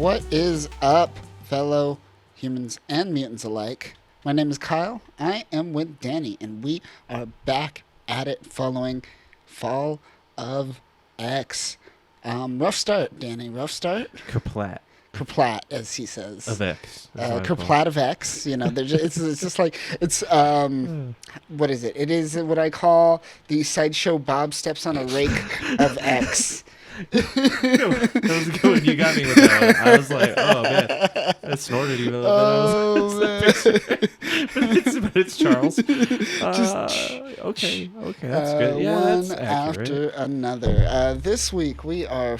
What is up, fellow humans and mutants alike? My name is Kyle. I am with Danny, and we are back at it following Fall of X. Rough start, Danny. Rough start. Kerplat, as he says. Of X. Kerplat of X. You know, it's just like it's what is it? It is what I call the sideshow Bob steps on a rake of X. That was good. You got me with that one. I was like, oh man, I snorted even a little bit. But it's Charles. Okay, that's good. Yeah, one that's accurate. after another. This week we are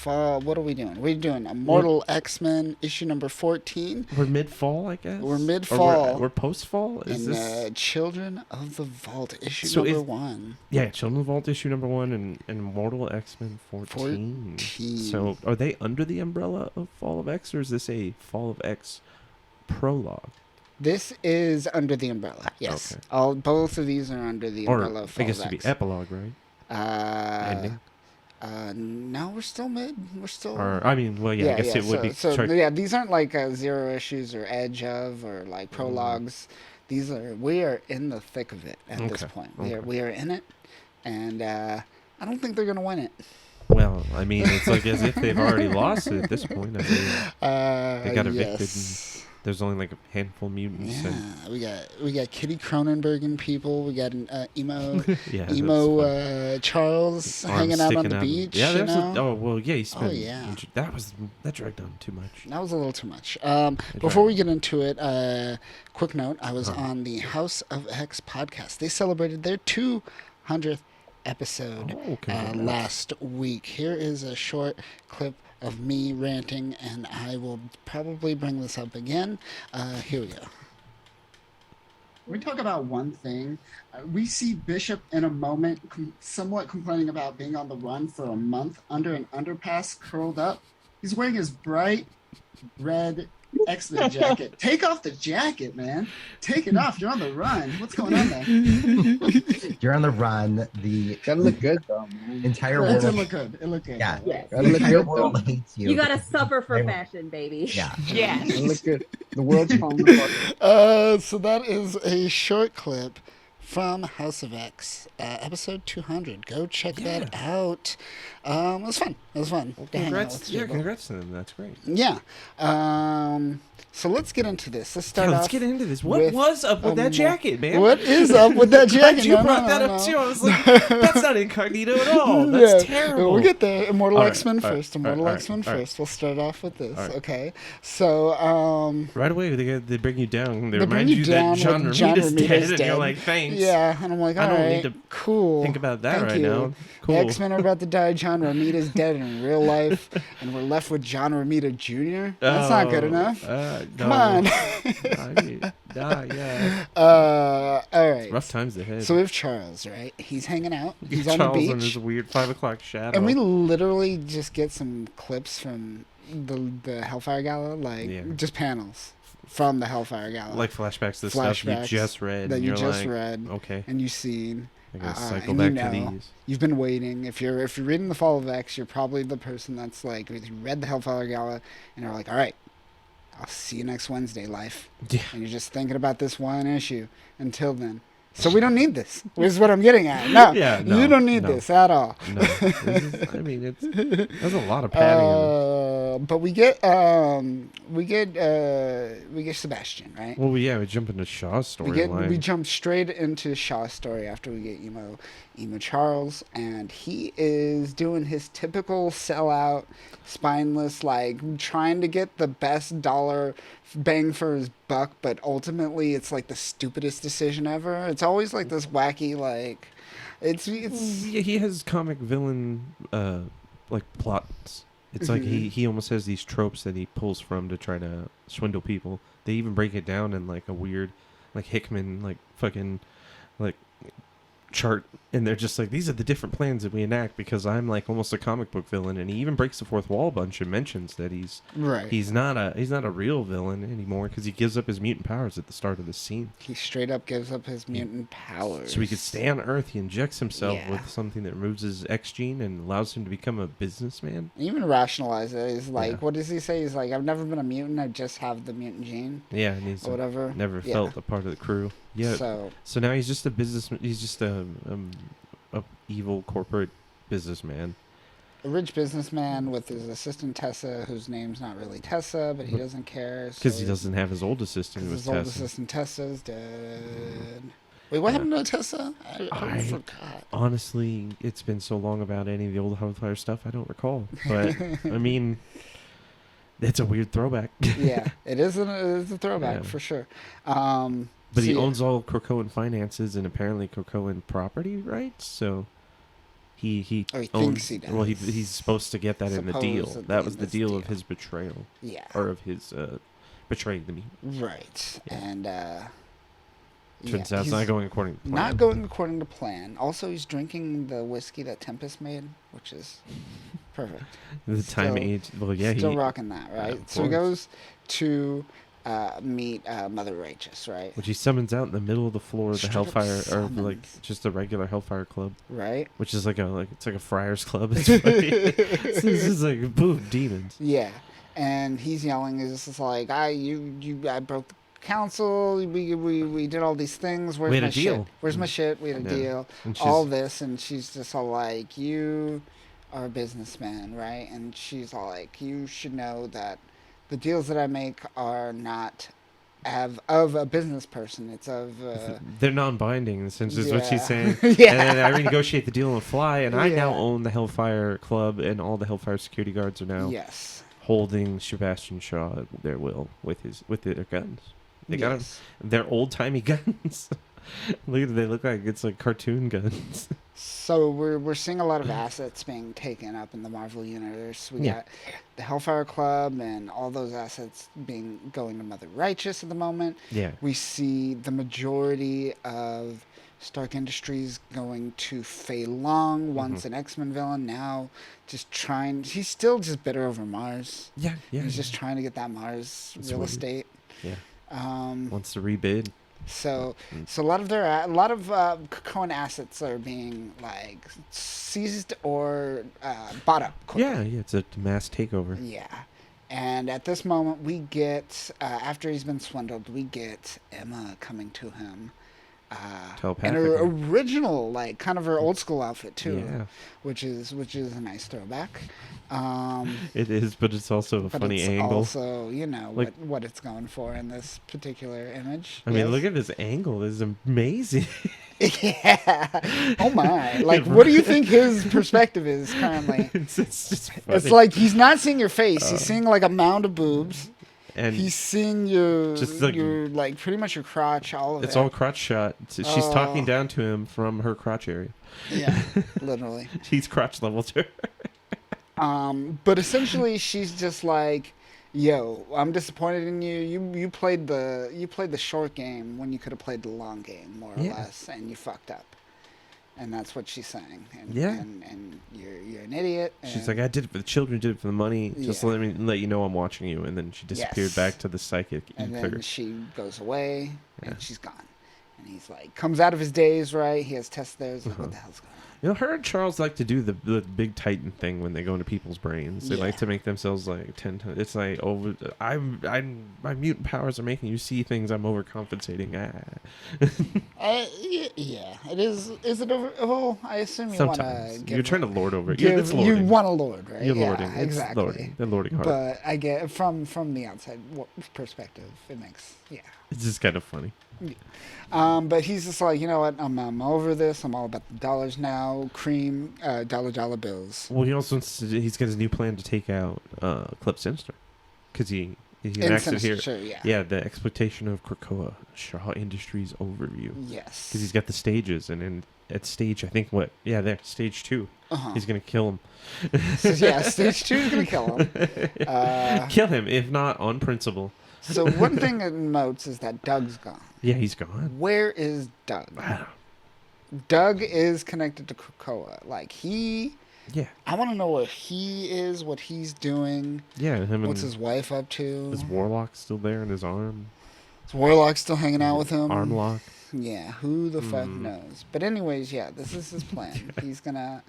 what are we doing? We're doing Immortal X-Men issue number 14. We're mid-fall, I guess. We're mid-fall. We're post-fall. Is this Children of the Vault issue number 1? Yeah, Children of the Vault issue number 1 and Immortal X-Men 14. So are they under the umbrella of Fall of X, or is this a Fall of X prologue? This is under the umbrella. Yes, okay. Both of these are under the umbrella of Fall of X. I guess it'd be epilogue, right? Ending. No, we're still mid. We're still. I guess it would be. So these aren't like zero issues or edge of or like prologues. We are in the thick of it at this point. We are in it, and I don't think they're gonna win it. Well, I mean, it's like as if they've already lost it at this point. I mean, they got evicted. Yes. And there's only like a handful of mutants. Yeah, we got Kitty Cronenberg and people. We got an emo Charles hanging out on the beach. Yeah, you know? He spent. That dragged on too much. That was a little too much. Before we get into it, quick note: I was on the House of X podcast. They celebrated their 200th episode last week. Here is a short clip of me ranting, and I will probably bring this up again. Here we go. We talk about one thing. We see Bishop in a moment somewhat complaining about being on the run for a month under an underpass curled up. He's wearing his bright red X-Men jacket. Take off the jacket, man. Take it off. You're on the run. What's going on there? You're on the run. The gotta look good though, man. Entire world. It look good. It look good. Yeah. The entire world hates you. You gotta suffer for fashion, baby. Yeah. Yes. It look good. The world's falling apart. So that is a short clip from House of X, episode 200. Go check that out. It was fun. Well, congrats to them. That's great. Yeah. So let's get into this. Let's get into this. What was up with that jacket, man? What is up with that jacket? You brought that up too. I was like, that's not incognito at all. That's terrible. We'll get there. Immortal All X-Men right, first. all Immortal right, X-Men all right. first. We'll start off with this. All right. Okay. So right away they bring you down. They they remind bring you down that John with John Romita's dead, Romita's and dead. you're like, thanks. Yeah, and I'm like, I all don't right, need to cool. think about that Thank right you. now. Cool. X-Men are about to die. John Romita's dead in real life, and we're left with John Romita Jr. That's not good enough. Come on. Yeah. All right. Rough times ahead. So we have Charles, right? He's hanging out. He's on Charles the in his beach. weird 5 o'clock shadow. And we literally just get some clips from the Hellfire Gala, just panels from the Hellfire Gala. like flashbacks to stuff you just read. That and you you're just like, read. Okay. And you've seen. I gotta cycle and back to these. You've been waiting. If you're reading the Fall of X, you're probably the person that's like, you read the Hellfire Gala, and you're like, all right, I'll see you next Wednesday, life. Yeah. And you're just thinking about this one issue until then. So we don't need this. This is what I'm getting at. No, you don't need this at all. No, there's a lot of padding. But we get Sebastian, right? Well, we jump into Shaw's storyline. We jump straight into Shaw's story after we get emo Charles, and he is doing his typical sellout, spineless, like trying to get the best dollar bang for his buck, but ultimately it's like the stupidest decision ever. It's always like this wacky, like it's yeah, he has comic villain like plots. It's like he almost has these tropes that he pulls from to try to swindle people. They even break it down in like a weird, like Hickman, like fucking, like chart, and they're just like, these are the different plans that we enact because I'm like almost a comic book villain. And he even breaks the fourth wall a bunch and mentions that he's not a real villain anymore because he gives up his mutant powers at the start of the scene. He straight up gives up his mutant powers. So he could stay on Earth. He injects himself with something that removes his X gene and allows him to become a businessman. Even rationalize it. He's like, what does he say? He's like, I've never been a mutant. I just have the mutant gene. Yeah, and he's whatever. Never felt a part of the crew. Yeah. So now he's just a businessman. He's just a evil corporate businessman. A rich businessman with his assistant Tessa, whose name's not really Tessa, but he doesn't care. Because he doesn't have his old assistant. His old assistant Tessa's dead. Wait, what happened to Tessa? I forgot. Honestly, it's been so long about any of the old Hellfire stuff, I don't recall. But, I mean, it's a weird throwback. Yeah, it is a throwback for sure. But he owns all Krakoan finances and apparently Krakoan property rights, so he thinks he does. Well, he's supposed to get that in the deal. That was the deal of his betrayal. Yeah. Or of his betraying the mutant. Right. Yeah. And turns out it's not going according to plan. Not going according to plan. Also, he's drinking the whiskey that Tempest made, which is perfect. The time age. Well, yeah. Still rocking that, right? Yeah, so he goes to meet Mother Righteous, right? Which he summons out in the middle of the floor of the Hellfire, or like just a regular Hellfire club, right? Which is like a Friars club. It's funny. This is like boom demons. Yeah, and he's yelling. He's just like, I broke the council. We did all these things. Where's my shit? Where's my shit? We had a deal. All this, and she's just all like, you are a businessman, right? And she's all like, you should know that the deals that I make are not of a business person. It's of... They're non-binding, essentially, is what she's saying. Yeah. And then I renegotiate the deal on the fly, and I now own the Hellfire Club, and all the Hellfire security guards are now holding Sebastian Shaw at their will with their guns. They got them. They're old-timey guns. They look like it's like cartoon guns. So we're seeing a lot of assets being taken up in the Marvel universe. We got the Hellfire Club and all those assets going to Mother Righteous at the moment. Yeah. We see the majority of Stark Industries going to Fei Long, once an X-Men villain, now he's still just bitter over Mars. Yeah. He's just trying to get that Mars real estate. Yeah. Wants to rebid. So a lot of Krakoan assets are being like seized or bought up quickly. Yeah, it's a mass takeover. Yeah, and at this moment we get after he's been swindled, we get Emma coming to him. And her original, like kind of her old school outfit too, which is a nice throwback. It is, but it's also a funny angle. Also, like, what it's going for in this particular image. I mean, look at this angle. This is amazing. Yeah. Oh my! Like, what do you think his perspective is currently? It's just funny. It's like he's not seeing your face. He's seeing like a mound of boobs. And he's seeing your pretty much your crotch, all of it. It's all crotch shot. She's talking down to him from her crotch area. Yeah, literally. He's crotch level to her. But essentially, she's just like, "Yo, I'm disappointed in you. You played the short game when you could have played the long game, more or less, and you fucked up." And that's what she's saying. And, and you're an idiot. She's like, I did it for the children, did it for the money. Just let you know I'm watching you. And then she disappeared back to the psychic and ether. then she goes away, and she's gone. And he's like, comes out of his daze, right? He has tests there. He's like, what the hell's going on? Her and Charles like to do the big Titan thing when they go into people's brains. They like to make themselves like 10 times. It's like my mutant powers are making you see things. I'm overcompensating. Yeah, it is. Is it over? Oh, I assume you want to. You're trying to lord over it. You want to lord, right? You're lording. Exactly. It's lording. They're lording hard. But I get from the outside perspective, it makes It's just kind of funny. But he's just like, you know what? I'm over this. I'm all about the dollars now. Cream, dollar bills. Well, he's got his new plan to take out Club Sinister, because he enacted here. Sure, yeah. The exploitation of Krakoa, Shaw Industries overview. Yes. Because he's got the stages, and at stage, I think there, stage 2. He's gonna kill him. Stage 2 is gonna kill him. Kill him, if not on principle. So one thing it notes is that Doug's gone. Yeah, he's gone. Where is Doug? Doug is connected to Krakoa. Like he. Yeah. I want to know where he is, what he's doing. Yeah, what's his wife up to? His warlock's still there in his arm. His warlock's still hanging out with him. Arm lock. Yeah, who the fuck knows? But anyways, yeah, this is his plan. He's gonna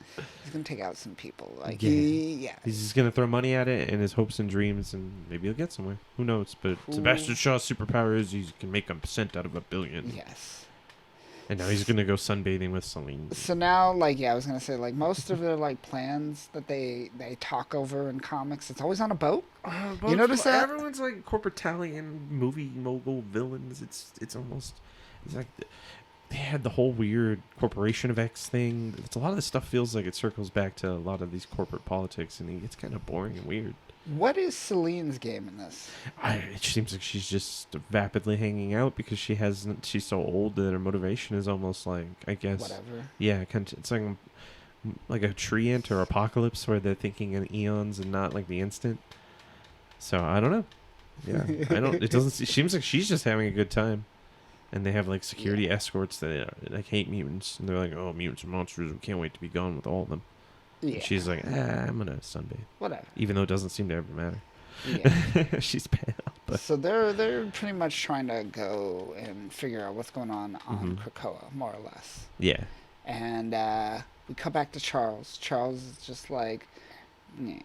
take out some people. Like he's just gonna throw money at it in his hopes and dreams, and maybe he'll get somewhere. Who knows? But Sebastian Shaw's superpower is he can make a percent out of $1 billion. Yes. And now he's gonna go sunbathing with Celine. So now, like, I was gonna say, like, most of their like plans that they talk over in comics, it's always on a boat. You notice that? Everyone's like corporate Italian movie mogul villains. It's almost. It's like they had the whole weird Corporation of X thing. It's a lot of this stuff feels like it circles back to a lot of these corporate politics, and it's kind of boring and weird. What is Celine's game in this? It seems like she's just vapidly hanging out because she's so old that her motivation is almost like, I guess, whatever. Yeah, it's like a tree ant or apocalypse where they're thinking in eons and not like the instant. So I don't know. Yeah, It doesn't. It seems like she's just having a good time. And they have like security escorts that like hate mutants, and they're like, "Oh, mutants are monsters. We can't wait to be gone with all of them." Yeah. And she's like, "I'm gonna sunbathe." Whatever. Even though it doesn't seem to ever matter. Yeah. She's pale. But. So they're pretty much trying to go and figure out what's going on Krakoa, more or less. Yeah. And we come back to Charles. Charles is just like, nah.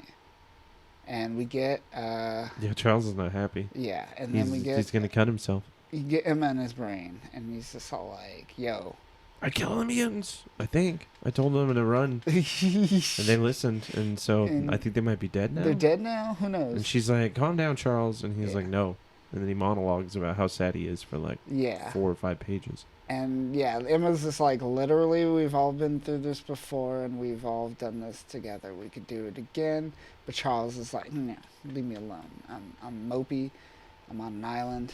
And we get. Yeah, Charles is not happy. Yeah, and then we get. He's gonna cut himself. You get him in his brain, and he's just all like, yo. I killed the mutants, I think. I told them to run. And they listened, and so I think they might be dead now. They're dead now? Who knows? And she's like, calm down, Charles. And he's like, no. And then he monologues about how sad he is for like 4 or 5 pages. And yeah, Emma's just like, literally, we've all been through this before, and we've all done this together. We could do it again. But Charles is like, no, leave me alone. I'm mopey. I'm on an island.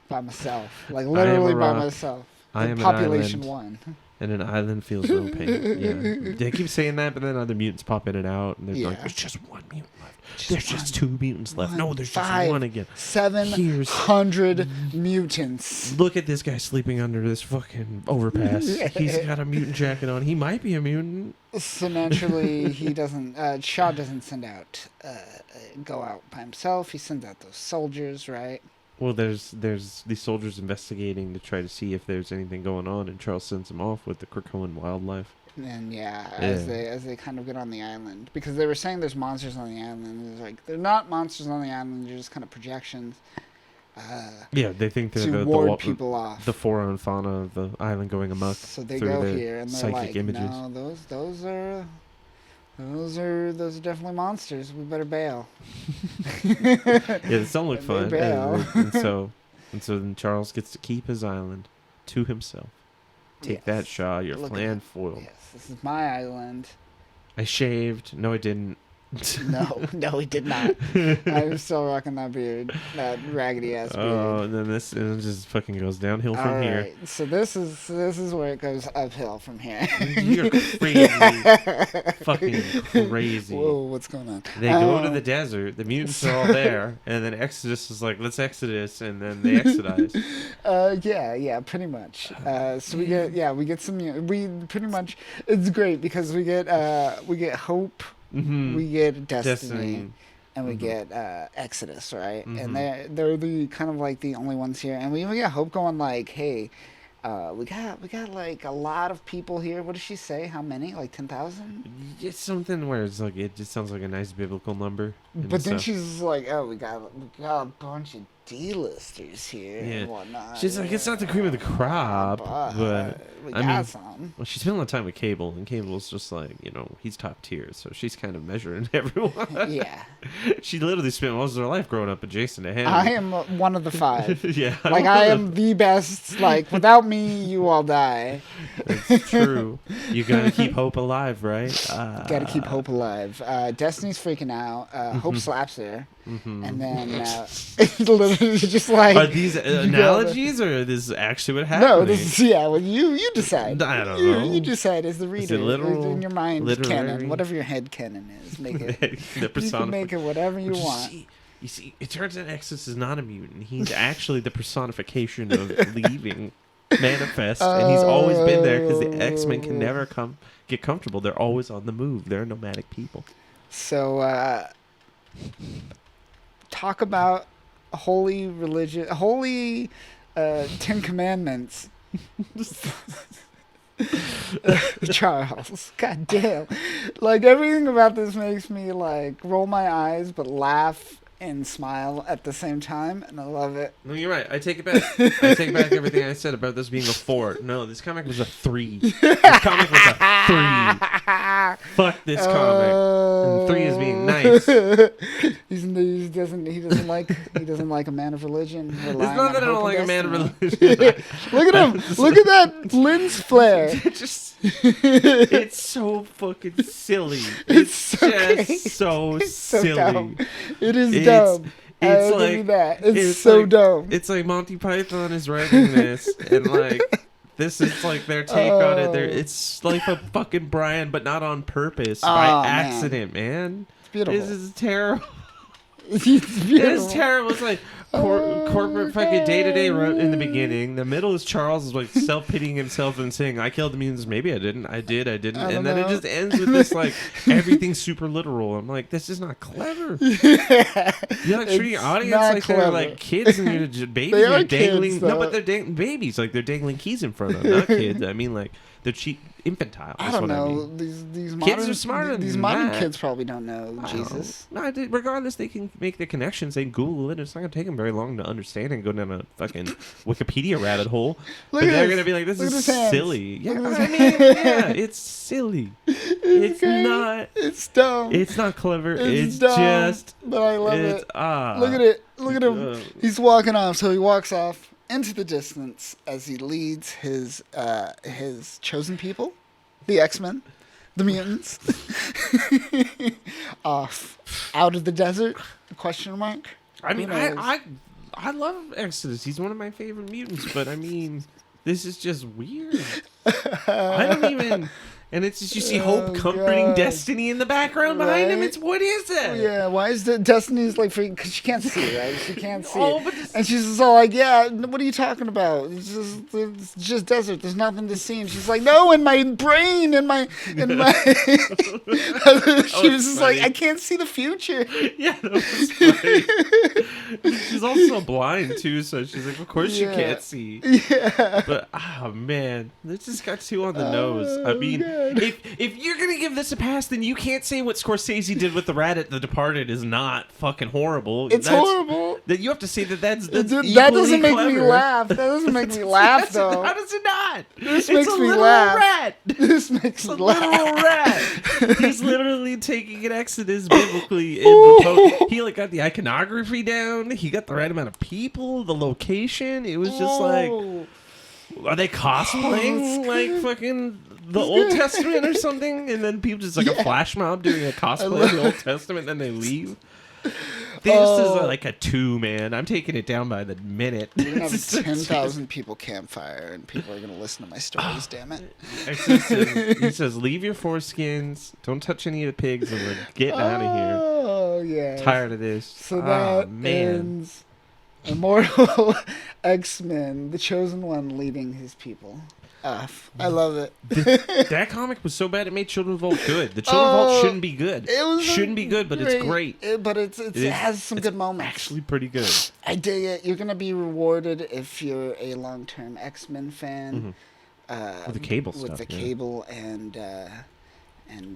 By myself, like literally by myself. I am population an island, 1, and an island feels no pain. Yeah, they keep saying that, but then other mutants pop in and out, and they're like, "There's just 1 mutant left. There's just 2 mutants left. No, there's just 1 again. 700 mutants. Look at this guy sleeping under this fucking overpass. He's got a mutant jacket on. He might be a mutant." So naturally, he doesn't. Shaw doesn't go out by himself. He sends out those soldiers, right? Well, there's these soldiers investigating to try to see if there's anything going on, and Charles sends them off with the Krakoan wildlife. And as they kind of get on the island, because they were saying there's monsters on the island. It's like they're not monsters on the island; they're just kind of projections. They think they're to ward people off. The flora and fauna of the island going amok. So they go here and they're like, images. No, those are definitely monsters. We better bail. This don't look fun. And so then Charles gets to keep his island to himself. Take that, Shaw. Your plan foiled. Yes, this is my island. I shaved. No, I didn't. No, he did not. I'm still rocking that beard, that raggedy ass beard. Oh, and then it just fucking goes downhill from here. So this is where it goes uphill from here. You're crazy, fucking crazy. Whoa, what's going on? They go to the desert. The mutants are all there, and then Exodus is like, "Let's Exodus," and then they exodize. Yeah, pretty much. So we get some. We pretty much. It's great because we get Hope. Mm-hmm. We get Destiny. And we get Exodus, right? Mm-hmm. And they're the kind of like the only ones here. And we even get Hope going like, "Hey, we got like a lot of people here." What does she say? How many? Like 10,000? It's something where it's like it just sounds like a nice biblical number. But then she's like, "Oh, we got a bunch of D-listers here and whatnot." She's like, "It's not the cream of the crop, but we got some." Well, she's spent a lot of time with Cable, and Cable's just like, he's top tier, so she's kind of measuring everyone. Yeah. She literally spent most of her life growing up adjacent to him. I am one of the 5. Yeah. Like, I am the best. Like, without me, you all die. It's true. You gotta keep Hope alive, right? Gotta keep Hope alive. Destiny's freaking out. Hope slaps her. Mm-hmm. And then literally just like, are these analogies or is this actually what happened? No, this is well, you decide. I don't know. You decide as the reader. Is it literal, in your mind, literary? canon, whatever your head canon is, make it. The you can make it whatever you want. You see, it turns out Exodus is not a mutant. He's actually the personification of leaving. manifest, and he's always been there because the X-Men can never get comfortable. They're always on the move. They're nomadic people. So, talk about holy Ten Commandments. Charles, god damn, like everything about this makes me like roll my eyes but laugh and smile at the same time, and I love it. No, you're right. I take it back. I take back everything I said about this being a 4. No, this comic was a 3. This comic was a 3. Fuck this comic. And 3 is being nice. He doesn't like a man of religion. It's not that I don't like a man of religion. Look at him. Look at that lens flare. It's so fucking silly. It's so just so silly. Dumb. It is dumb. It's I'll like give you that. It's so like, dumb. It's like Monty Python is writing this, and like this is like their take on it. It's like a fucking Brian, but not on purpose, by accident, man. It's beautiful. This is terrible. It's beautiful. It is terrible. It's like corporate fucking day-to-day in the beginning. The middle is Charles is like self-pitying himself and saying, I killed the mutants. Maybe I didn't. I did. And then it just ends with this like everything's super literal. I'm like, this is not clever. You're like treating your audience like clever. They're like kids and you're babies. They are dangling. kids, No, but they're dangling babies. Like they're dangling keys in front of them. Not kids. I mean like they're infantile. I don't know. I mean. These Kids modern, are smarter These than modern that. kids probably don't know Jesus. No, regardless, they can make their connections. They Google it. It's not going to take them very long to understand and go down a fucking Wikipedia rabbit hole. But they're going to be like, this is silly. Yeah, it's silly. It's not. It's dumb. It's not clever. It's dumb, just. But I love it. Look at it. Look at him. He's walking off. So he walks off into the distance as he leads his chosen people, the X-Men, the mutants, off out of the desert? Question mark. I mean, I love Exodus. He's one of my favorite mutants. But I mean, this is just weird. I don't even. And it's just you see Hope comforting Destiny in the background behind him. It's what is it? Yeah, why is the Destiny's like freaking? Because she can't see, right? She can't see. But and she's just all like, "Yeah, what are you talking about? It's just desert. There's nothing to see." And she's like, "No, in my brain, in my." She was just like, "I can't see the future." Yeah, that was funny. She's also blind too, so she's like, "Of course you can't see." Yeah. But man, this just got too on the nose. I mean. If you're gonna give this a pass, then you can't say what Scorsese did with the rat at The Departed is not fucking horrible. It's horrible. That you have to say that's that doesn't make clever. me laugh. That doesn't make me laugh though. How does it not? This it's makes a me little laugh. Rat. This makes me laugh. Literal rat. He's literally taking an Exodus biblically. He like got the iconography down. He got the right amount of people. The location. It was just like, are they cosplaying like fucking the Old Testament or something? And then people just like a flash mob doing a cosplay of the Old Testament, and then they leave. This is like a 2, man. I'm taking it down by the minute. We're gonna have a 10,000 people campfire, and people are gonna listen to my stories. Damn it! He says, "Leave your foreskins. Don't touch any of the pigs, and we're getting out of here." Oh yeah. Tired of this. So that ends Immortal X-Men, the chosen one leading his people. I love it. That comic was so bad it made Children of Vault good. The Children of Vault shouldn't be good. Shouldn't be good, but it's great. It has some good moments. Actually, pretty good. I dig it. You're gonna be rewarded if you're a long-term X-Men fan. Mm-hmm. With the Cable with stuff. With the Cable and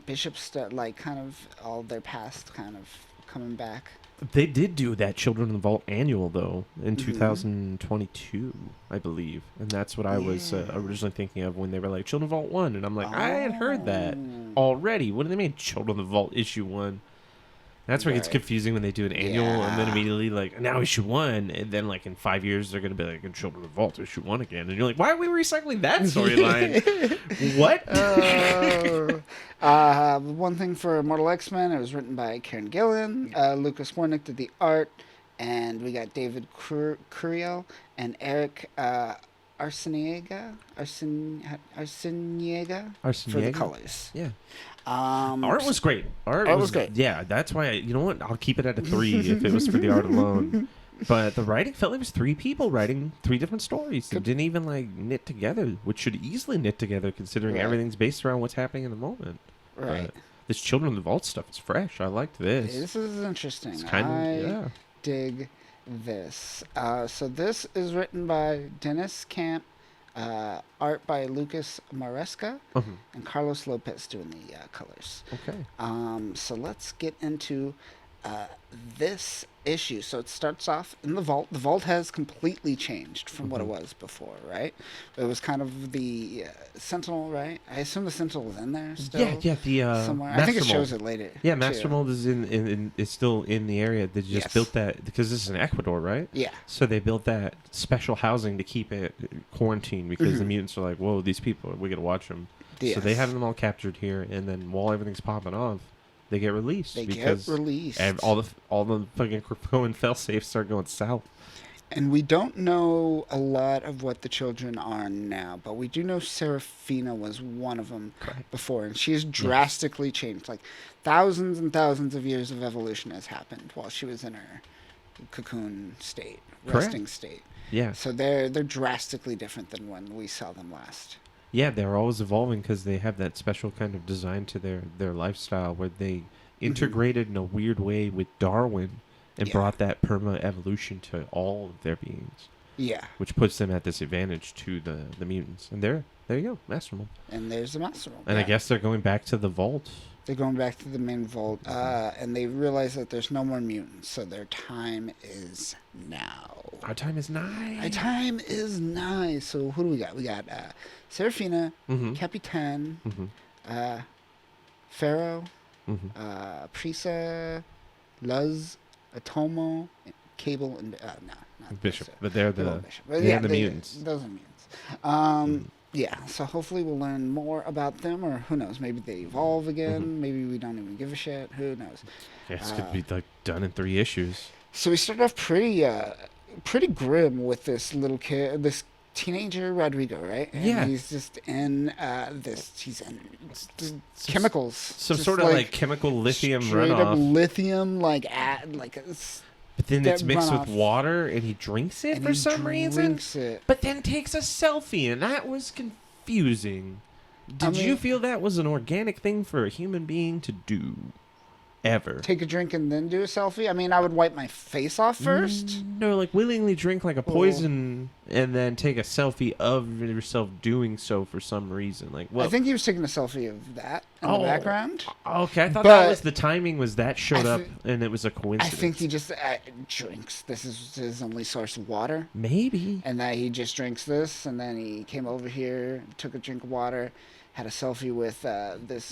Bishop stuff, like kind of all their past kind of coming back. They did do that Children of the Vault annual, though, in 2022, I believe. And that's what I was originally thinking of when they were like, Children of the Vault 1. And I'm like, I had heard that already. What do they mean, Children of the Vault issue 1? That's where it gets confusing when they do an annual and then immediately like, now issue 1. And then like in 5 years, they're going to be like, in Children of the Vault issue 1 again. And you're like, why are we recycling that storyline? What? One thing for Immortal X-Men, it was written by Kieran Gillen. Lucas Wernick did the art. And we got David Curiel and Eric Arciniega for the colors. Yeah. Art was great. Art was great. Yeah, that's why. You know what? I'll keep it at a 3 if it was for the art alone. But the writing felt like it was 3 people writing 3 different stories. They didn't even like knit together, which should easily knit together considering everything's based around what's happening in the moment. Right. But this Children of the Vault stuff is fresh. I liked this. This is interesting. It's kind of, dig this. So this is written by Dennis Camp, art by Lucas Maresca, and Carlos Lopez doing the colors. Okay. So let's get into this issue. So it starts off in the vault. The vault has completely changed from what it was before, right? It was kind of the Sentinel, right? I assume the Sentinel is in there still. Yeah. The somewhere. I think it shows it later. Yeah, Master Mold is is still in the area. They just built that because this is in Ecuador, right? Yeah. So they built that special housing to keep it quarantined because the mutants are like, whoa, these people, we got to watch them. Yes. So they have them all captured here, and then while everything's popping off, they get released. All the fucking Krakoan fail-safes start going south. And we don't know a lot of what the children are now, but we do know Serafina was one of them before, and she has drastically changed. Like thousands and thousands of years of evolution has happened while she was in her cocoon state, resting state. Yeah. So they're drastically different than when we saw them last. Yeah, they're always evolving because they have that special kind of design to their lifestyle where they integrated in a weird way with Darwin and brought that perma-evolution to all of their beings. Yeah. Which puts them at disadvantage to the mutants. And there you go, Master Mold. And there's the Master Mold. And I guess they're going back to the vault. They're going back to the main vault, and they realize that there's no more mutants, so their time is now. Our time is nigh. Our time is nigh. So who do we got? We got Serafina, Capitan, Pharaoh, Prisa, Luz, Atomo, Cable, and not Bishop. Prisa. But they're the mutants. Those are mutants. Yeah, so hopefully we'll learn more about them, or who knows, maybe they evolve again, maybe we don't even give a shit, who knows. Yeah, this could be like done in 3 issues. So we started off pretty grim with this little kid, this teenager Rodrigo, right? And he's just in he's in chemicals. Some sort of like chemical lithium runoff. Up lithium, but then it's mixed with water, and he drinks it for some reason. But then takes a selfie, and that was confusing. Did you feel that was an organic thing for a human being to do? Ever. Take a drink and then do a selfie? I mean, I would wipe my face off first. No, like willingly drink like a poison and then take a selfie of yourself doing so for some reason. Like, well, I think he was taking a selfie of that in the background. Okay, I thought that was the timing was that showed up and it was a coincidence. I think he just drinks. This is his only source of water. Maybe. And that he just drinks this, and then he came over here, took a drink of water, had a selfie with this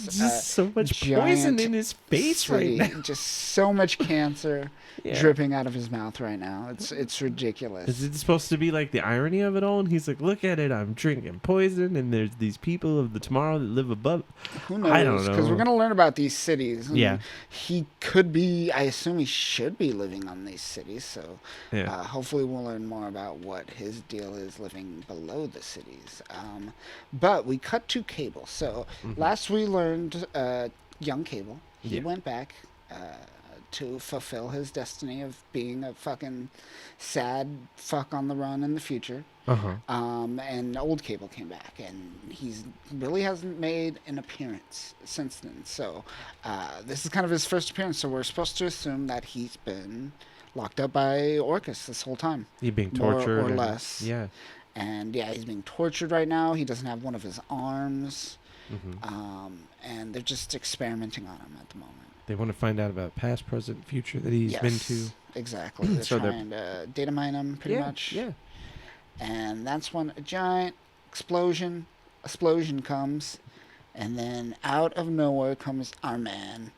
so much poison in his face right now. Just so much cancer dripping out of his mouth right now. It's ridiculous. Is it supposed to be like the irony of it all? And he's like, look at it, I'm drinking poison, and there's these people of the tomorrow that live above. Who knows? I don't know. Because we're going to learn about these cities. Yeah. He could be, I assume he should be living on these cities. So hopefully we'll learn more about what his deal is living below the cities. But we cut to Cable. So last we learned young Cable. He went back to fulfill his destiny of being a fucking sad fuck on the run in the future. And old Cable came back, and he's really hasn't made an appearance since then. So this is kind of his first appearance. So we're supposed to assume that he's been locked up by Orcus this whole time. He's being tortured, or less. Yeah. And he's being tortured right now. He doesn't have one of his arms. And they're just experimenting on him at the moment. They want to find out about past, present, future that he's been to. Exactly. They're trying to data mine him pretty much. Yeah. And that's when a giant explosion comes. And then out of nowhere comes our man,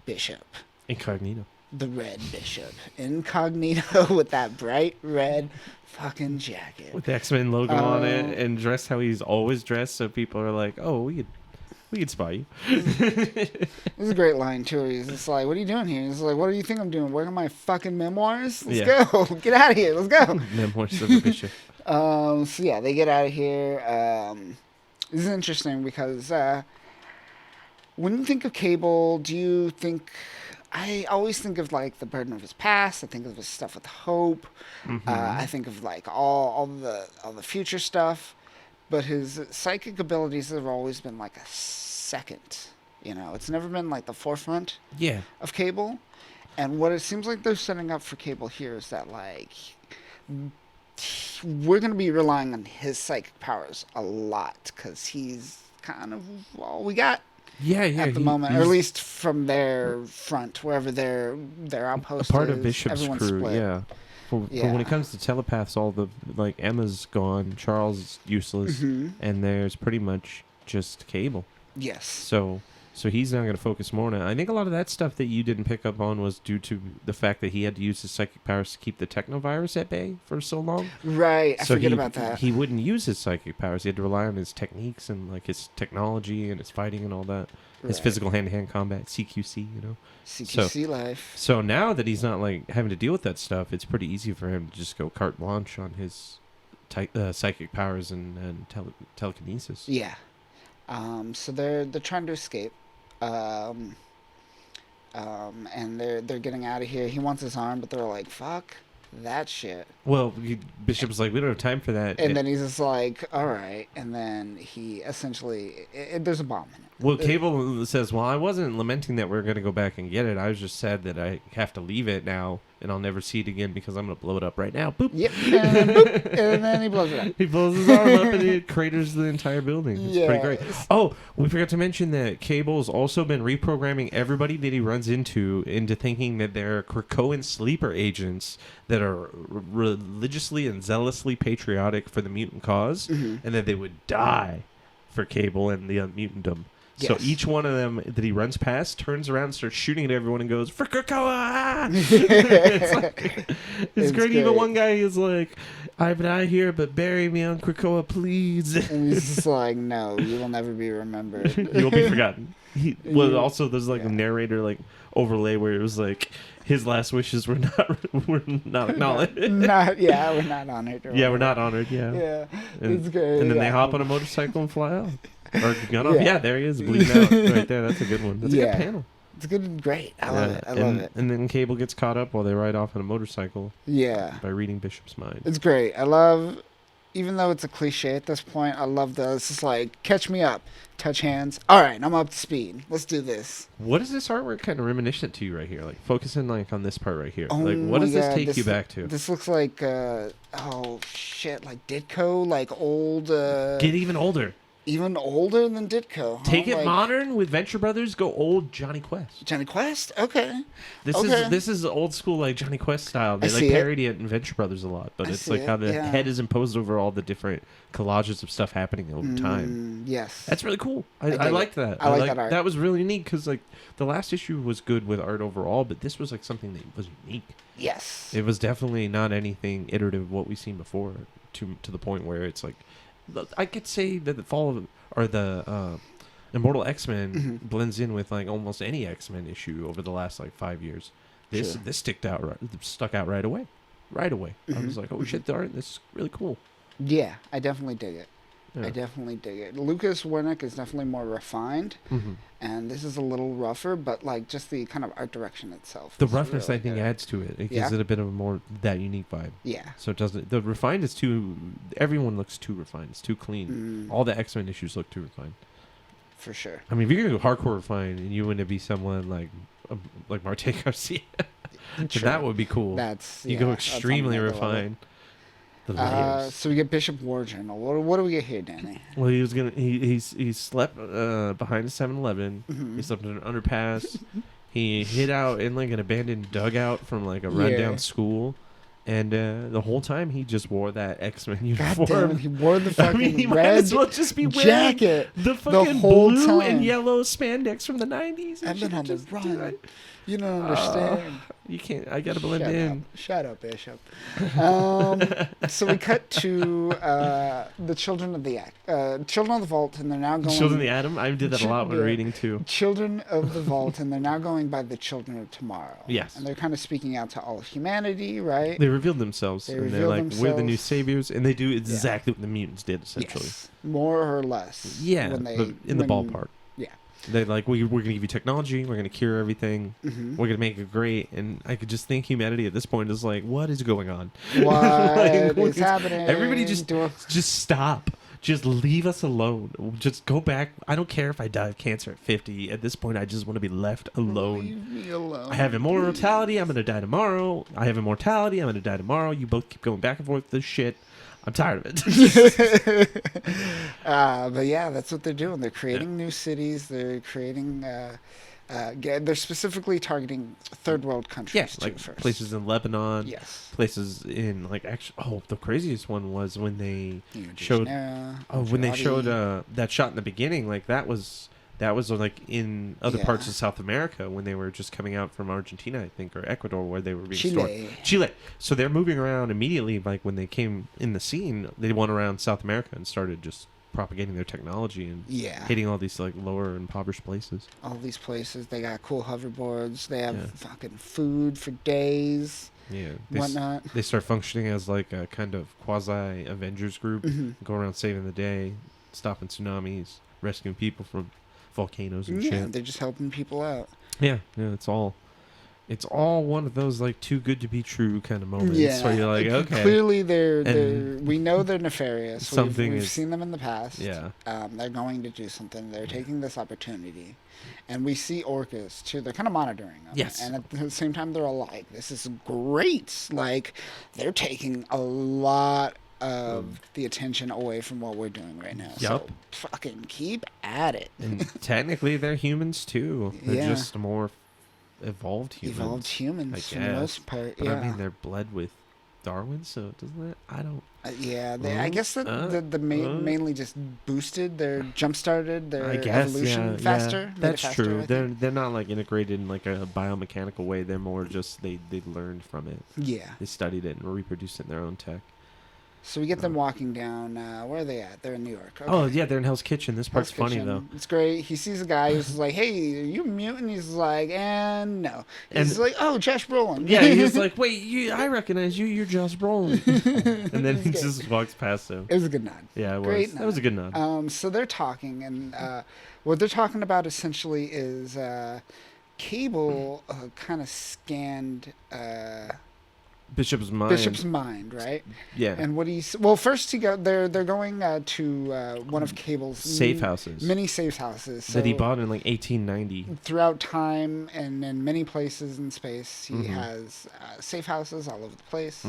Bishop. Incognito. The Red Bishop. Incognito with that bright red fucking jacket. With the X-Men logo on it and dressed how he's always dressed, so people are like, oh, we could spy you. This is a great line, too. He's just like, what are you doing here? He's like, what do you think I'm doing? Working on my fucking memoirs? Let's go. Get out of here. Let's go. Memoirs of the Bishop. They get out of here. This is interesting because when you think of Cable, do you think I always think of like the burden of his past. I think of his stuff with Hope. I think of like all the future stuff. But his psychic abilities have always been like a second. You know, it's never been like the forefront. Yeah. Of Cable. And what it seems like they're setting up for Cable here is that like we're going to be relying on his psychic powers a lot because he's kind of all we got. Yeah, at the moment, or at least from their front, wherever their outpost a part is, of Bishop's crew. split. Yeah. But when it comes to telepaths, all the like Emma's gone, Charles is useless, and there's pretty much just Cable. Yes. So he's now going to focus more on it. I think a lot of that stuff that you didn't pick up on was due to the fact that he had to use his psychic powers to keep the technovirus at bay for so long. Right, I forget about that. He wouldn't use his psychic powers. He had to rely on his techniques and like his technology and his fighting and all that. His physical hand-to-hand combat, CQC, you know. CQC life. So now that he's not like having to deal with that stuff, it's pretty easy for him to just go carte blanche on his psychic powers and telekinesis. Yeah. So they're trying to escape. And they're getting out of here. He wants his arm, but they're like, "Fuck that shit." Well, Bishop's like, "We don't have time for that." And then he's just like, "All right." And then he essentially, there's a bomb in it. Well, Cable says, "Well, I wasn't lamenting that we're going to go back and get it. I was just sad that I have to leave it now, and I'll never see it again because I'm going to blow it up right now." Boop. Yep. And then, boop, and then he blows it up. He blows his arm up and it craters the entire building. It's pretty great. Oh, we forgot to mention that Cable's also been reprogramming everybody that he runs into thinking that they're Krakoan sleeper agents that are religiously and zealously patriotic for the mutant cause, and that they would die for Cable and the unmutantdom. So each one of them that he runs past turns around, starts shooting at everyone, and goes, "For Krakoa!" it's great. Even one guy is like, "I'm not here, but bury me on Krakoa, please." And he's just like, "No, you will never be remembered. You will be forgotten." Also, there's like a narrator like overlay where it was like his last wishes were not acknowledged. we're not honored. Yeah, we're not honored. Yeah. Yeah, and, it's good. And then they hop on a motorcycle and fly out. Or gun off. Yeah, there he is, bleeding out right there. That's a good one. That's a good panel. It's good and great. I love it. I love it. And then Cable gets caught up while they ride off on a motorcycle. Yeah. By reading Bishop's mind. It's great. I love, even though it's a cliche at this point, I love it's just like, catch me up, touch hands. All right, I'm up to speed. Let's do this. What is this artwork kind of reminiscent to you right here? Like focusing like on this part right here. Like what does this take you back to? This looks like, like Ditko, like old. Get even older. Even older than Ditko. Huh? Take it modern with Venture Brothers. Go old Johnny Quest. Johnny Quest? Okay. This is old school like Johnny Quest style. They like parody it in Venture Brothers a lot, but it's like how the head is imposed over all the different collages of stuff happening over time. Yes. That's really cool. I liked that. I like that art. That was really neat because like the last issue was good with art overall, but this was like something that was unique. Yes. It was definitely not anything iterative of what we've seen before to the point where it's like I could say that the Immortal X-Men blends in with like almost any X-Men issue over the last like 5 years. This stuck out right away. I was like, oh shit, this is really cool. Yeah, I definitely dig it. Yeah. I definitely dig it. Lucas Wernick is definitely more refined, and this is a little rougher, but like just the kind of art direction itself. The roughness, really, I think, adds to it. It gives it a bit of a more that unique vibe. Yeah. So it doesn't. The refined is too. Everyone looks too refined. It's too clean. All the X-Men issues look too refined. For sure. I mean, if you're gonna go hardcore refined, and you want to be someone like Marte Garcia, that would be cool. You go extremely refined. So we get Bishop War Journal. What do we get here, Danny? Well, he slept behind a 7-Eleven. He slept in an underpass. He hid out in like an abandoned dugout from like a rundown school. And the whole time he just wore that X-Men uniform. God damn, he wore the fucking red as well just be jacket the fucking blue and yellow spandex from the 90s. I've been on the run. You don't understand. You can't. I gotta blend in. Shut up, Bishop. So we cut to the Children of the Vault, and they're now going. Children of the Atom. I did that a lot when reading too. Children of the Vault, and they're now going by the Children of Tomorrow. Yes. And they're kind of speaking out to all of humanity, right? They revealed themselves. They're like, we're the new saviors, and they do exactly what the mutants did, essentially. Yes. More or less. Yeah. In the ballpark. Yeah. They're like, we're going to give you technology. We're going to cure everything. Mm-hmm. We're going to make it great. And I could just think humanity at this point is like, what is going on? What is happening? Everybody just stop. Just leave us alone. Just go back. I don't care if I die of cancer at 50. At this point, I just want to be left alone. Leave me alone. I have immortality. I'm going to die tomorrow. I have immortality. I'm going to die tomorrow. You both keep going back and forth with this shit. I'm tired of it. But yeah, that's what they're doing. They're creating new cities. They're creating... they're specifically targeting third world countries. Yes, like first. places in Lebanon. Yes. Places in like actually. Oh, the craziest one was when they showed. That shot in the beginning. Like that was like in other parts of South America when they were just coming out from Argentina, I think, or Ecuador, where they were being stored. Chile. So they're moving around immediately. Like when they came in the scene, they went around South America and started just propagating their technology and hitting all these like lower impoverished places. All these places, they got cool hoverboards. They have fucking food for days. Yeah, whatnot. They start functioning as like a kind of quasi Avengers group, go around saving the day, stopping tsunamis, rescuing people from volcanoes and shit. Yeah, they're just helping people out. Yeah, it's all one of those like too good to be true kind of moments. Yeah, where you're like, okay, clearly we know they're nefarious. We've seen them in the past. Yeah, they're going to do something. They're taking this opportunity, and we see orcas too. They're kind of monitoring them. Yes, and at the same time, they're all like, "This is great!" Like they're taking a lot of the attention away from what we're doing right now. Yep. So fucking keep at it. And technically, they're humans too. They're just more evolved humans for the most part. But I mean, they're bled with Darwin, so doesn't that? I don't. I guess that mainly just boosted their jump-started their evolution faster. That's true. They're not like integrated in like a biomechanical way. They're more just they learned from it. Yeah, they studied it and reproduced it in their own tech. So we get them walking down. Where are they at? They're in New York. Okay. Oh, yeah, they're in Hell's Kitchen. This part's funny, though. It's great. He sees a guy who's like, "Hey, are you a mutant?" He's like, "And no." He's like, "Oh, Josh Brolin." Yeah, he's like, "Wait, I recognize you. You're Josh Brolin." And then he just walks past him. It was a good nod. Yeah, it was. Great nod. That was a good nod. So they're talking, and what they're talking about essentially is Cable kind of scanned... Bishop's mind, right? Yeah. And first they're going to one of Cable's safe houses, many safe houses that he bought in like 1890. Throughout time and in many places in space, he has safe houses all over the place.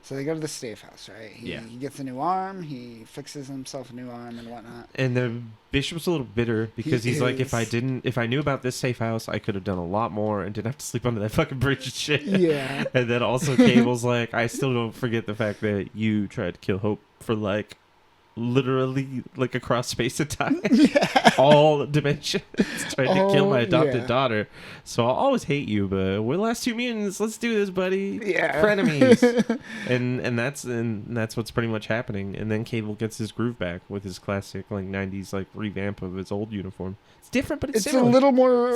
So they go to the safe house, right? He gets a new arm. He fixes himself a new arm and whatnot. And the Bishop's a little bitter because he's like, if I knew about this safe house, I could have done a lot more and didn't have to sleep under that fucking bridge and shit. Yeah. And then also Cable's like, I still don't forget the fact that you tried to kill Hope for like literally like across space and time, all dimensions, trying to kill my adopted daughter. So I'll always hate you, but we're the last two mutants. Let's do this, buddy. Yeah, frenemies. and that's what's pretty much happening. And then Cable gets his groove back with his classic like 90s like revamp of his old uniform. It's different, but it's similar. A little more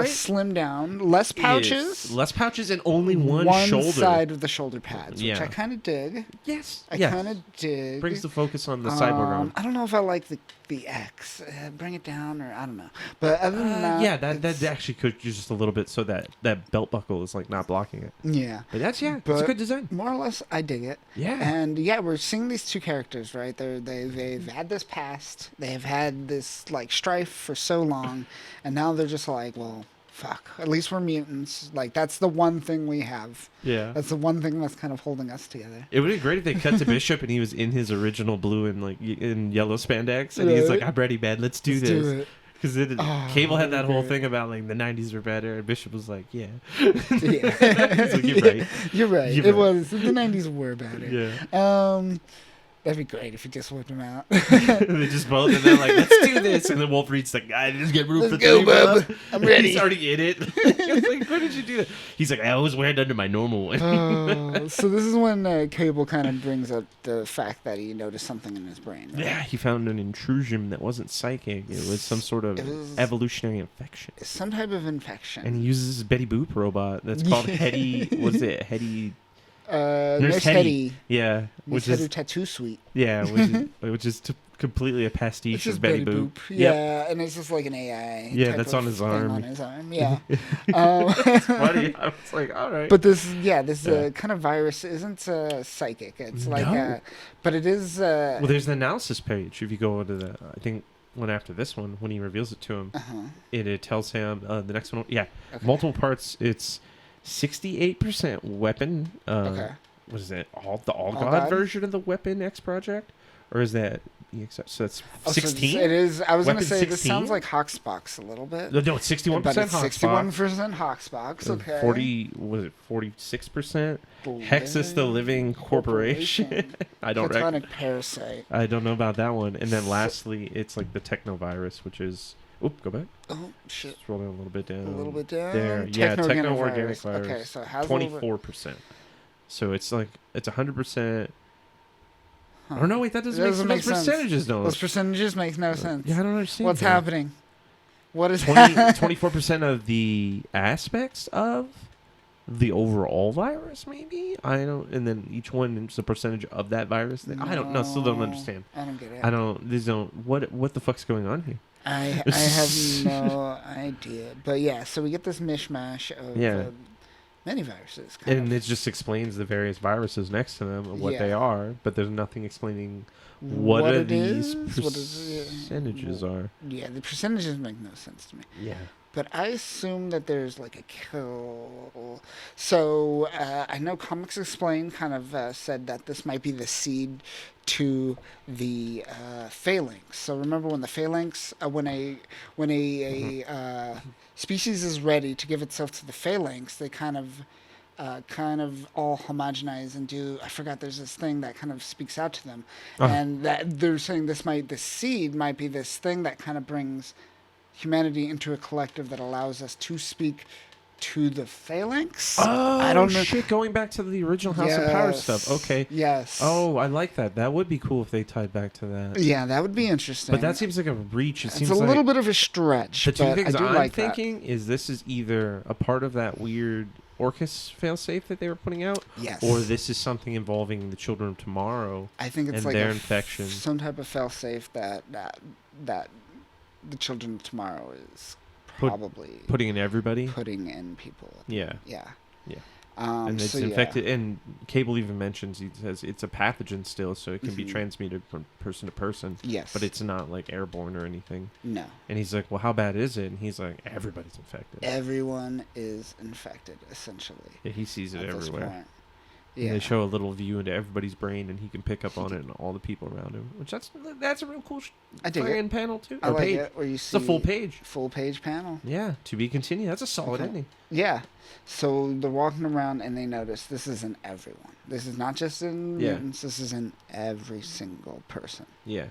slimmed down, less pouches, and only one shoulder side of the shoulder pads, which I kind of dig. Yes, I kind of dig. Brings the focus on the cyborg arm. I don't know if I like the X. Bring it down, or I don't know. But other than that, that actually could just a little bit so that belt buckle is like not blocking it. Yeah, but it's a good design. More or less, I dig it. Yeah, and we're seeing these two characters, right? They've had this past. They've had this like strife for so long. And now they're just like, well, fuck. At least we're mutants. Like that's the one thing we have. Yeah, that's the one thing that's kind of holding us together. It would be great if they cut to Bishop and he was in his original blue and like in yellow spandex, and he's like, "I'm ready, man. Let's do this." Because Cable had that whole thing about like the 90s were better, and Bishop was like, "Yeah, yeah." You're right. You're right. Was the 90s were better. Yeah. That'd be great if you just whipped them out. They just both, and they're like, "Let's do this." And then Wolverine's like, "I just get room for go, three, bub. I'm ready." He's already in it. Like, why did you do that? He's like, "I always wear it under my normal one." So this is when Cable kind of brings up the fact that he noticed something in his brain. Right? Yeah, he found an intrusion that wasn't psychic. It was some sort of evolutionary infection. Some type of infection. And he uses his Betty Boop robot that's called Hetty. What's it? Hetty. Nurse Hetty. Yeah, which is Tattoo Suite. Yeah, which is completely a pastiche It's just of Betty Betty Boop. Boop. Yeah, and it's just like an AI. Yeah, type that's of on his thing arm. On his arm, yeah. It's funny. I was like, all right. But this kind of virus isn't psychic. It's like, but it is. Well, there's the analysis page. If you go into the, I think one after this one, when he reveals it to him, it tells him the next one. Yeah, multiple parts. It's 68% weapon. What is it? All God version of the Weapon X project, or is that? So that's 16. So it is. I was going to say 16? this sounds like Hoxbox a little bit. No, it's 61% but it's Hoxbox. 61% Hoxbox. Okay. 46%. Hexus the Living Corporation. I don't Platonic Parasite. I don't know about that one. And then lastly, it's like the Technovirus, which is. Oop, go back. Oh shit! Scroll down a little bit down. A little bit down. There, yeah, Techno-Organic Virus. Okay, so how's 24%. So it's like it's 100%. Huh. Or no, wait, that doesn't make sense. Percentages don't. Those percentages make no sense. Yeah, I don't understand. What's happening? What is 24% of the aspects of the overall virus, maybe? I don't. And then each one is a percentage of that virus. No, I don't know. Still don't understand. I don't get it. I don't. These don't. What the fuck's going on here? I have no idea. But yeah, so we get this mishmash of many viruses. And it just explains the various viruses next to them and what they are, but there's nothing explaining what these percentages are. Yeah, the percentages make no sense to me. Yeah. But I assume that there's like a kill. So I know Comics Explained kind of said that this might be the seed to the phalanx. So remember when the phalanx, when a species is ready to give itself to the phalanx, they kind of all homogenize and do. I forgot. There's this thing that kind of speaks out to them, and that they're saying the seed might be this thing that kind of brings humanity into a collective that allows us to speak to the phalanx. Oh, I don't know. Shit, going back to the original House of Power stuff. Okay. Yes. Oh, I like that. That would be cool if they tied back to that. Yeah, that would be interesting. But that seems like a reach. It's a little bit of a stretch. The two things I'm thinking is this is either a part of that weird Orcus failsafe that they were putting out, yes, or this is something involving the Children of Tomorrow. I think it's and like their infection. Some type of failsafe that the Children of Tomorrow is probably putting in everybody, putting in people. Yeah. And it's so infected. And Cable even mentions, he says it's a pathogen still, so it can be transmitted from person to person. Yes, but it's not like airborne or anything. No. And he's like, well, how bad is it? And he's like, everybody's infected. Everyone is infected, essentially. Yeah, he sees it everywhere. Yeah. And they show a little view into everybody's brain, and he can pick up on it and all the people around him. Which that's a real cool panel too. I like it where you see it's a full page panel. Yeah, to be continued. That's a solid ending. Yeah. So they're walking around and they notice this is in everyone. This is not just in mutants. This is in every single person. Yeah.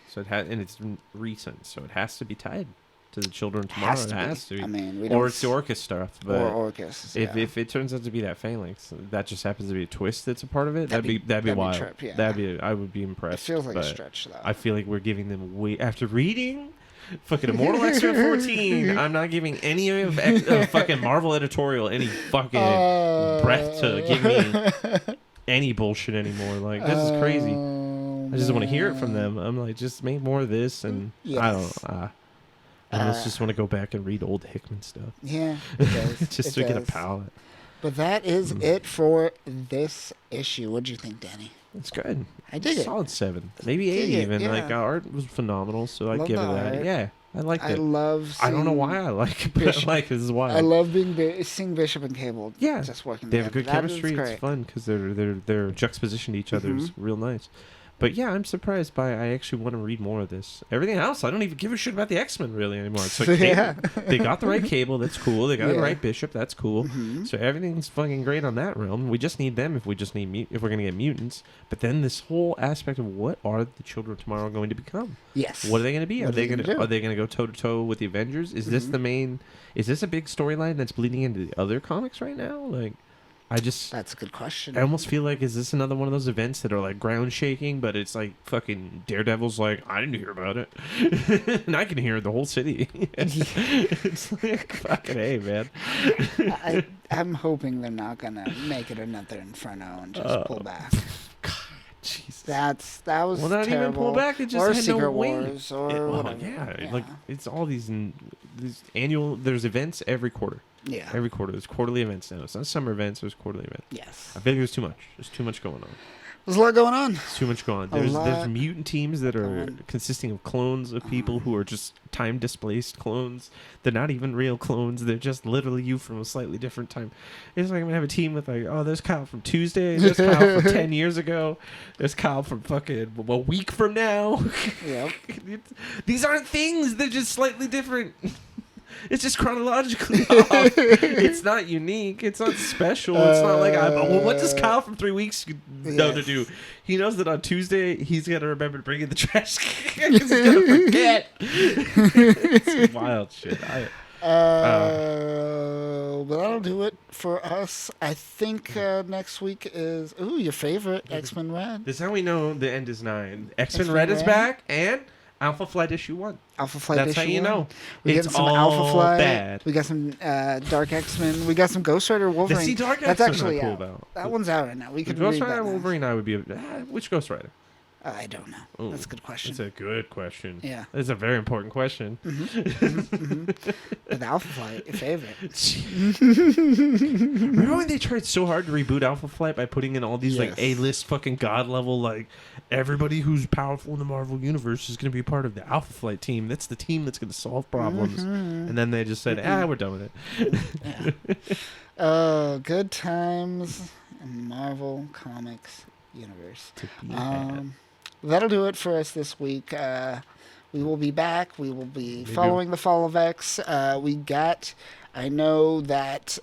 So and it's recent, so it has to be tied to the Children of Tomorrow. It has to be. I mean, it's the Orcus stuff. But or Orcus. If it turns out to be that phalanx, that just happens to be a twist that's a part of it. That'd be wild. I would be impressed. It feels like a stretch, though. I feel like we're giving them after reading fucking Immortal X-Men 14. I'm not giving any of fucking Marvel editorial any fucking breath to give me any bullshit anymore. Like, this is crazy. I just want to hear it from them. I'm like, just make more of this, and I don't. I just want to go back and read old Hickman stuff. Yeah, it does. Just to get a palette. But that is it for this issue. What'd you think, Danny? It's good. I did it. Solid 7, maybe 8 even. Yeah. Like, art was phenomenal, so I'd give it that. Yeah, I liked it. I don't know why I like it, but I like it. This is why. I love seeing Bishop and Cable. Yeah, just working. They have a good chemistry. It's fun because they're juxtaposition to each other is real nice. But yeah, I'm surprised by. I actually want to read more of this. Everything else, I don't even give a shit about the X-Men really anymore. It's like they got the right Cable, that's cool. They got the right Bishop, that's cool. So everything's fucking great on that realm. We just need them if we're gonna get mutants. But then this whole aspect of what are the Children of Tomorrow going to become? Yes. What are they going to be? Are they going to go toe to toe with the Avengers? Is this the main? Is this a big storyline that's bleeding into the other comics right now? Like. That's a good question. I almost feel like, is this another one of those events that are like ground shaking, but it's like fucking Daredevil's like, I didn't hear about it. And I can hear the whole city. It's like, fucking hey, man. I'm hoping they're not going to make it another Inferno and just pull back. God, Jesus. That was not terrible. even pull back. It just or had Secret no Wars weight. or whatever. Yeah, like it's all these annual. There's events every quarter. Yeah. Every quarter. There's quarterly events now. It's not summer events. There's quarterly events. Yes. I feel like there's too much. There's too much going on. There's a lot going on. There's too much going on. There's mutant teams that are consisting of clones of people who are just time displaced clones. They're not even real clones. They're just literally you from a slightly different time. It's like I'm gonna have a team with like, oh, there's Kyle from Tuesday. There's Kyle from 10 years ago. There's Kyle from fucking a week from now. Yep. These aren't things. They're just slightly different. It's just chronologically off. It's not unique. It's not special. It's not like, what does Kyle from 3 weeks know to do? He knows that on Tuesday, he's going to remember to bring in the trash can because he's going to forget. It's wild shit. Well, that'll do it for us. I think next week is, your favorite, X-Men Red. This is how we know the end is 9. X-Men Red is back, and Alpha Flight issue 1. Alpha Flight That's issue how you 1. know. We It's got some all Alpha Flight. bad. We got some Dark X-Men. We got some Ghost Rider Wolverine. The Dark That's X-Men actually cool out. about. That one's out right now. We could Ghost read Rider that now. Wolverine, I would be which Ghost Rider? I don't know. Ooh, That's a good question. That's a good question. Yeah. That's a very important question. With Alpha Flight, your favorite. Remember when they tried so hard to reboot Alpha Flight by putting in all these like A-list fucking god level, like everybody who's powerful in the Marvel universe is going to be part of the Alpha Flight team. That's the team that's going to solve problems. And then they just said, we're done with it. Oh, good times in Marvel Comics universe. That'll do it for us this week. We will be back. We will be following the Fall of X. I know that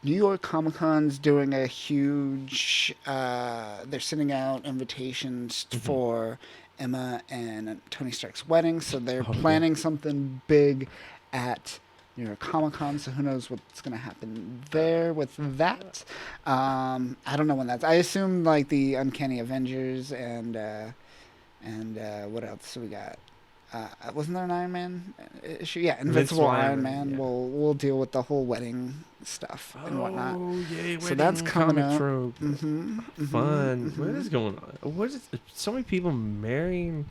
New York Comic Con's doing a huge, they're sending out invitations for Emma and Tony Stark's wedding, so they're planning something big at New York Comic Con, so who knows what's going to happen there with that. I don't know when that's. I assume like the Uncanny Avengers and what else we got? Wasn't there an Iron Man issue? Yeah, Invincible Iron Man. Yeah. We'll deal with the whole wedding stuff and whatnot. Yay, so that's coming up. Fun. What is going on? What is so many people marrying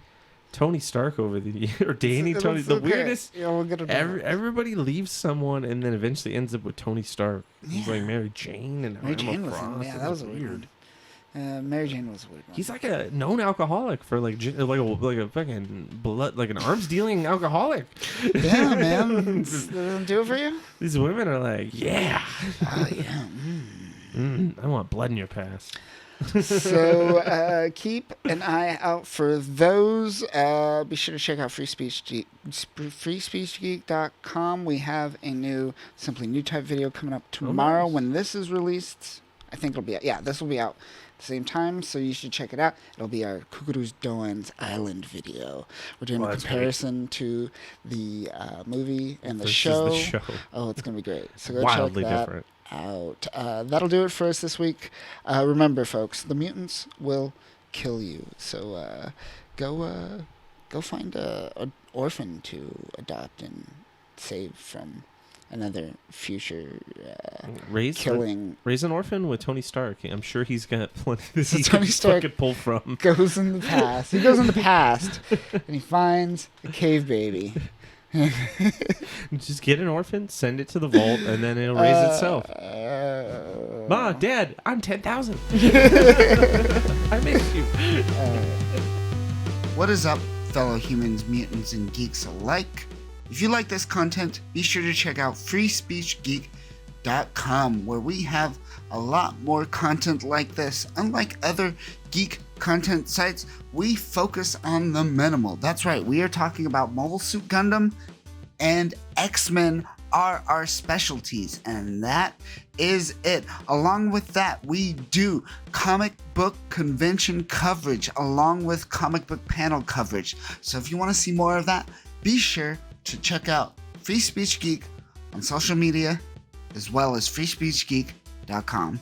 Tony Stark over the year, or dating Tony. The weirdest. Yeah, we'll get it. Everybody leaves someone and then eventually ends up with Tony Stark. He's like Mary Jane and Mary Jane was Frost. that was weird. Mary Jane was a weird one. He's like a known alcoholic for like a fucking blood, like an arms dealing alcoholic. Yeah, man. Doesn't do it for you. These women are like, yeah. Oh yeah. I want blood in your past. So keep an eye out for those. Be sure to check out freespeechgeek.com. We have a new Simply New type video coming up tomorrow. When this is released. I think it'll be out. Yeah, this will be out at the same time, so you should check it out. It'll be our Kukuru's Doan's Island video. We're doing a comparison to the movie and the show. Oh, it's going to be great. So go wildly check that different out. That'll do it for us this week. Remember, folks, the mutants will kill you. So go find an orphan to adopt and save from another future killing. Raise an orphan with Tony Stark. I'm sure he's got plenty of this Tony Stark could pull from. Goes in the past. He goes in the past and he finds a cave baby. Just get an orphan, send it to the vault, and then it'll raise itself. Ma, Dad, I'm 10,000. I miss you. What is up, fellow humans, mutants, and geeks alike? If you like this content, be sure to check out freespeechgeek.com, where we have a lot more content like this. Unlike other geek content sites, we focus on the minimal. That's right, we are talking about Mobile Suit Gundam and X-Men are our specialties, and that is it. Along with that, we do comic book convention coverage along with comic book panel coverage. So if you want to see more of that, be sure to check out Free Speech Geek on social media, as well as freespeechgeek.com.